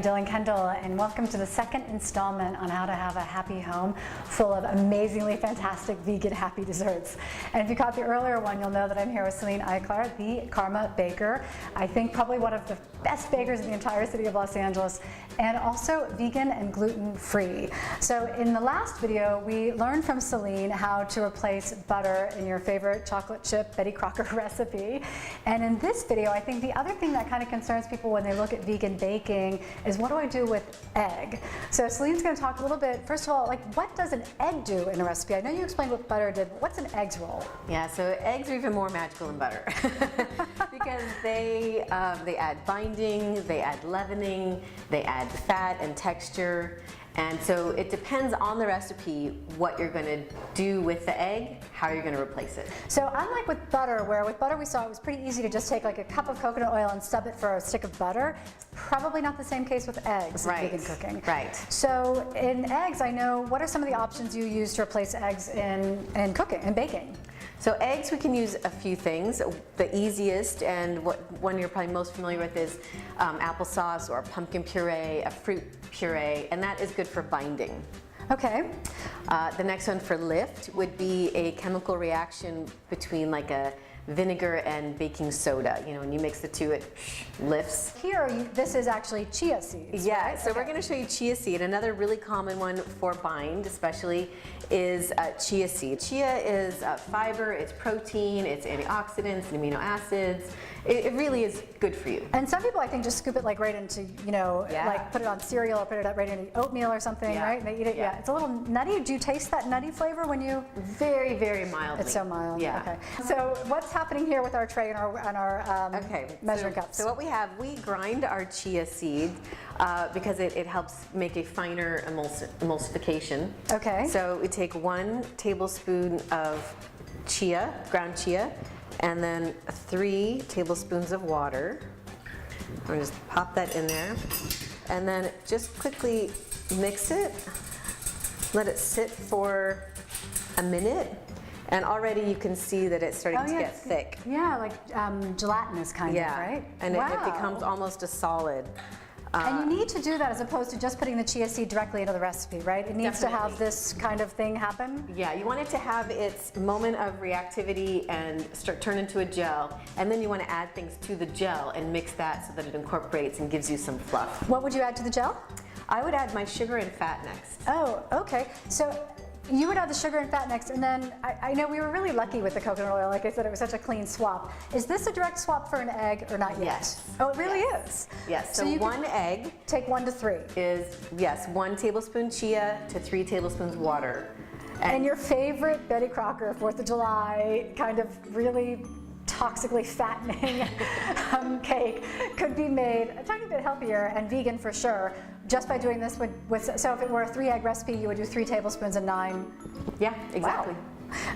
I'm Dylan Kendall, and welcome to the second installment on how to have a happy home full of amazingly fantastic vegan happy desserts. And if you caught the earlier one, you'll know that I'm here with Celine Ikeler, the Karma baker. I think probably one of the best bakers in the entire city of Los Angeles, and also vegan and gluten-free. So in the last video, we learned from Celine how to replace butter in your favorite chocolate chip Betty Crocker recipe. And in this video, I think the other thing that kind of concerns people when they look at vegan baking is, what do I do with egg? So Celine's going to talk a little bit, first of all, like, what does an egg do in a recipe? I know you explained what butter did, but what's an egg's role? Yeah, so eggs are even more magical than butter because they add binding, they add leavening, they add fat and texture. And so it depends on the recipe what you're going to do with the egg, how you're going to replace it. So unlike with butter, where with butter we saw it was pretty easy to just take like a cup of coconut oil and stub it for a stick of butter, probably not the same case with eggs in vegan cooking. Right. So in eggs, I know, what are some of the options you use to replace eggs in cooking and baking? So eggs, we can use a few things. The easiest and one you're probably most familiar with is applesauce or pumpkin puree, a fruit puree, and that is good for binding. Okay. The next one for lift would be a chemical reaction between like a vinegar and baking soda. You know, when you mix the two, it lifts. Here, this is actually chia seeds. Yeah, right? so we're going to show you chia seed. Another really common one for bind, especially, is chia seed. Chia is fiber, it's protein, it's antioxidants and amino acids. It really is good for you. And some people, I think, just scoop it like right into, you know, like put it on cereal or put it right into oatmeal or something, right? And they eat it. Yeah, it's a little nutty. Do you taste that nutty flavor when you? Very, very mildly. It's so mild. Yeah. Okay. So what's happening here with our tray and our measuring cups? So what we have, we grind our chia seed because it helps make a finer emulsification. Okay. So we take 1 tablespoon of chia, ground chia, and then 3 tablespoons of water. I'm going to just pop that in there, and then just quickly mix it. Let it sit for a minute. And already you can see that it's starting to get thick. Yeah, like gelatinous kind of, right? And it becomes almost a solid. And you need to do that as opposed to just putting the chia seed directly into the recipe, right? It needs to have this kind of thing happen. Yeah, you want it to have its moment of reactivity and turn into a gel. And then you want to add things to the gel and mix that so that it incorporates and gives you some fluff. What would you add to the gel? I would add my sugar and fat next. Oh, okay. So you would add the sugar and fat next, and then I know we were really lucky with the coconut oil. Like I said, it was such a clean swap. Is this a direct swap for an egg or not yet? Yes. Oh, it really is? Yes, so 1 egg. Take 1 to 3. Is, yes, 1 tablespoon chia to 3 tablespoons water. And your favorite Betty Crocker 4th of July kind of really toxically fattening cake could be made a tiny bit healthier and vegan for sure, just by doing this with so if it were a 3-egg recipe, you would do 3 tablespoons and 9. Yeah, exactly. Wow.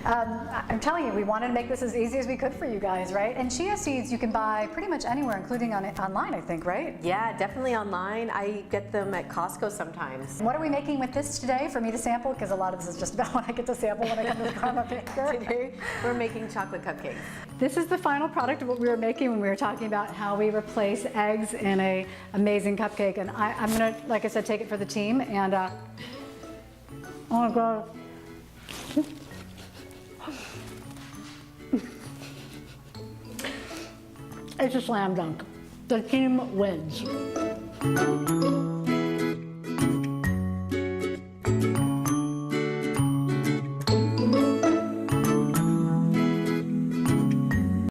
I'm telling you, we wanted to make this as easy as we could for you guys, right? And chia seeds you can buy pretty much anywhere, including online, I think, right? Yeah, definitely online. I get them at Costco sometimes. What are we making with this today for me to sample? Because a lot of this is just about what I get to sample when I come to the Karma Baker. Today, we're making chocolate cupcakes. This is the final product of what we were making when we were talking about how we replace eggs in an amazing cupcake. And I'm going to, like I said, take it for the team. And oh my God. It's a slam dunk. The team wins.